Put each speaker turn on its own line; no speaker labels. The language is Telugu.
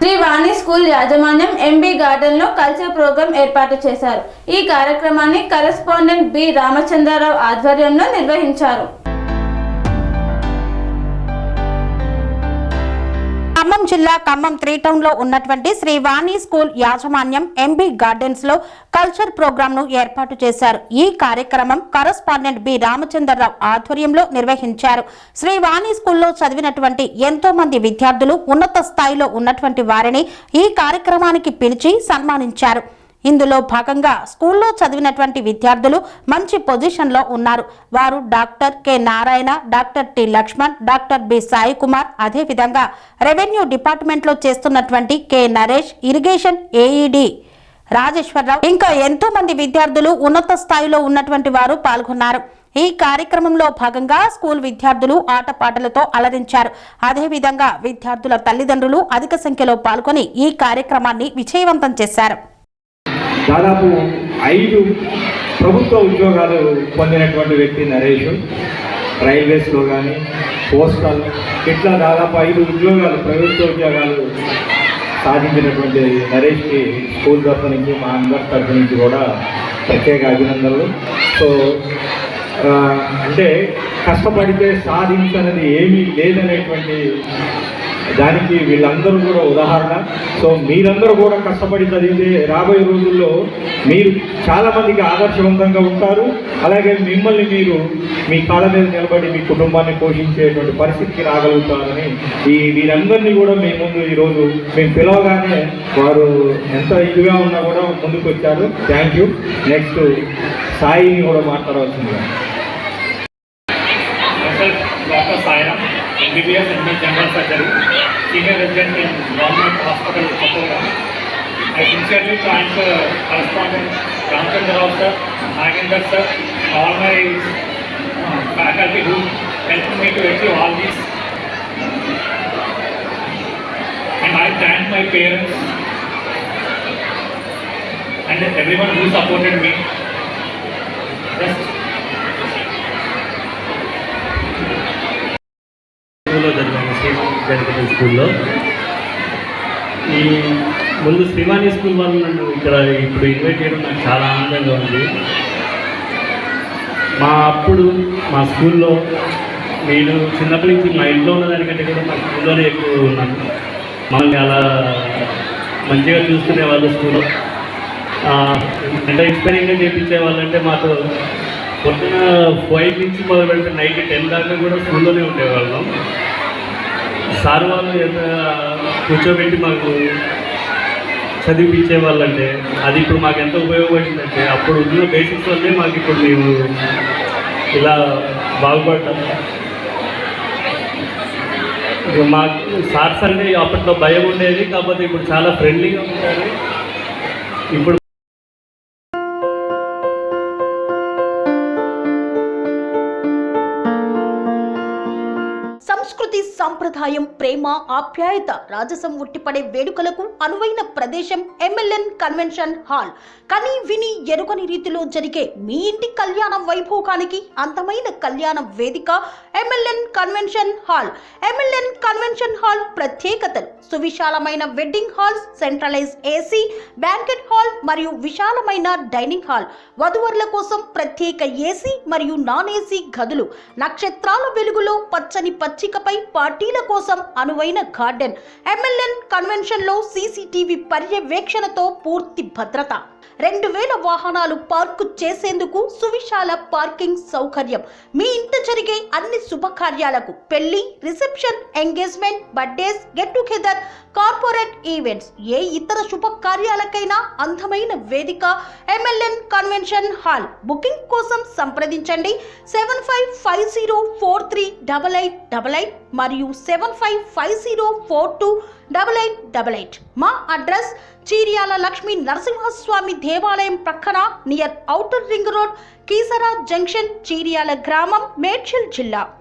శ్రీ వాణి స్కూల్ యాజమాన్యం ఎంబీ గార్డెన్ లో కల్చర్ ప్రోగ్రాం ఏర్పాటు చేశారు. ఈ కార్యక్రమాన్ని కరెస్పాండెంట్ బి రామచంద్రరావు ఆధ్వర్యంలో నిర్వహించారు.
ఖమ్మం జిల్లా ఖమ్మం 3 టౌన్ లో ఉన్నటువంటి శ్రీ వాణి స్కూల్ యాజమాన్యం ఎంబీ గార్డెన్స్ లో కల్చర్ ప్రోగ్రామ్ ను ఏర్పాటు చేశారు. ఈ కార్యక్రమం కరెస్పాండెంట్ బి రామచంద్రరావు ఆధ్వర్యంలో నిర్వహించారు. శ్రీ వాణి స్కూల్లో చదివినటువంటి ఎంతో మంది విద్యార్థులు ఉన్నత స్థాయిలో ఉన్నటువంటి వారిని ఈ కార్యక్రమానికి పిలిచి సన్మానించారు. ఇందులో భాగంగా స్కూల్లో చదివినటువంటి విద్యార్థులు మంచి పొజిషన్లో ఉన్నారు. వారు doctor K Narayana, doctor T Lakshman, doctor B Sai Kumar, అదేవిధంగా రెవెన్యూ డిపార్ట్మెంట్లో చేస్తున్నటువంటి K Naresh, irrigation AED Rajeshwara Rao, ఇంకా ఎంతో మంది విద్యార్థులు ఉన్నత స్థాయిలో ఉన్నటువంటి వారు పాల్గొన్నారు. ఈ కార్యక్రమంలో భాగంగా స్కూల్ విద్యార్థులు ఆటపాటలతో అలరించారు. అదేవిధంగా విద్యార్థుల తల్లిదండ్రులు అధిక సంఖ్యలో పాల్గొని ఈ కార్యక్రమాన్ని విజయవంతం చేశారు.
దాదాపు 5 ప్రభుత్వ ఉద్యోగాలు పొందినటువంటి వ్యక్తి నరేష్. రైల్వేస్లో కానీ పోస్టల్ ఇట్లా దాదాపు 5 ఉద్యోగాలు ప్రభుత్వ ఉద్యోగాలు సాధించినటువంటి నరేష్కి స్కూల్ తరఫు నుంచి మా అందరి తరఫు నుంచి కూడా ప్రత్యేక అభినందనలు. సో అంటే కష్టపడితే సాధించనది ఏమీ లేదనేటువంటి దానికి వీళ్ళందరూ కూడా ఉదాహరణ. సో మీరందరూ కూడా కష్టపడి చదివితే రాబోయే రోజుల్లో మీరు చాలామందికి ఆదర్శవంతంగా ఉంటారు. అలాగే మిమ్మల్ని మీరు మీ కాళ్ళ మీద నిలబడి మీ కుటుంబాన్ని పోషించేటువంటి పరిస్థితికి రాగలుగుతారని వీరందరినీ కూడా మీ ముందు ఈరోజు మేము పిలవగానే వారు ఎంత ఇదిగా ఉన్నా కూడా ముందుకు వచ్చారు. Thank you. నెక్స్ట్ సాయిని కూడా మాట్లాడవలసిందిగా.
Dr. Saira, MBBS in General Surgery, Senior Resident in Government Hospital, Kottagam. I sincerely thank correspondent Ramchandra sir, Nagendra sir, all my faculty who helped me to achieve all this. And I thank my parents and everyone who supported me.
స్కూల్లో జరిగిన శ్రీవాణి స్కూల్లో ఈ ముందు శ్రీవాణి స్కూల్ వాళ్ళు నన్ను ఇక్కడ ఇప్పుడు ఇన్వైట్ చేయడం నాకు చాలా ఆనందంగా ఉంది. మా స్కూల్లో నేను చిన్నప్పటి నుంచి మా ఇంట్లో ఉన్నదానికంటే కూడా మా స్కూల్లోనే ఎక్కువ ఉన్నాను. మమ్మల్ని అలా మంచిగా చూసుకునే వాళ్ళు స్కూల్లో. ఎంత ఎక్స్పైరింగ్గా చేయించే వాళ్ళంటే మాతో పొద్దున 5 నుంచి మొదలు పెడితే నైట్ 10 దాకా కూడా స్కూల్లోనే ఉండేవాళ్ళం. సార్ వాళ్ళు ఎంత కూర్చోబెట్టి మాకు చదివించే వాళ్ళంటే అది ఇప్పుడు మాకు ఎంత ఉపయోగపడిందంటే అప్పుడు ఉన్న బేసిక్స్ వల్లే మాకు ఇప్పుడు మేము ఇలా బాగుపడ్డాం. మాకు సార్స్ అంటే అప్పట్లో భయం ఉండేది, కాకపోతే ఇప్పుడు చాలా ఫ్రెండ్లీగా ఉంటారు. ఇప్పుడు
సంస్కృతి, సంప్రదాయం, ప్రేమ, ఆప్యాయత, రాజసం ఉట్టిపడే వేడుకలకు అనువైన ప్రదేశం ఎంఎల్ఎన్ కన్వెన్షన్ హాల్. కని విని ఎరుగని రీతిలో జరిగే మీ ఇంటి కళ్యాణ వైభోగానికి అందమైన కళ్యాణ వేదిక MLN convention hall. MLN convention hall ప్రత్యేకతలు: సువిశాలమైన wedding halls, centralise AC banquet hall మరియు విశాలమైన డైనింగ్ హాల్, వధువరుల కోసం ప్రత్యేక ఏసీ మరియు నాన్ ఏసీ గదులు, నక్షత్రాల వెలుగులో పచ్చని పచ్చికపై పార్టీల కోసం అనువైన గార్డెన్. ఎంఎల్ఎన్ కన్వెన్షన్ లో సీసీటీవీ పర్యవేక్షణతో పూర్తి భద్రత, 2000 వాహనాలు పార్కు చేసేందుకు సువిశాల పార్కింగ్ సౌకర్యం. మీ ఇంట జరిగే అన్ని శుభకార్యాలకు, పెళ్లి, reception, engagement, birthdays, get together, corporate events, ఏ ఇతర శుభకార్యాలకైనా అందమైన వేదిక ఎంఎల్ఎన్ కన్వెన్షన్ హాల్. బుకింగ్ కోసం సంప్రదించండి 7550438888 మరియు 7550428888. మా అడ్రస్ చీర్యాల లక్ష్మీ నరసింహస్వామి దేవాలయం ప్రక్కన, near outer ring road, Keesara junction, Cheeryal గ్రామం, మేడ్చల్ జిల్లా.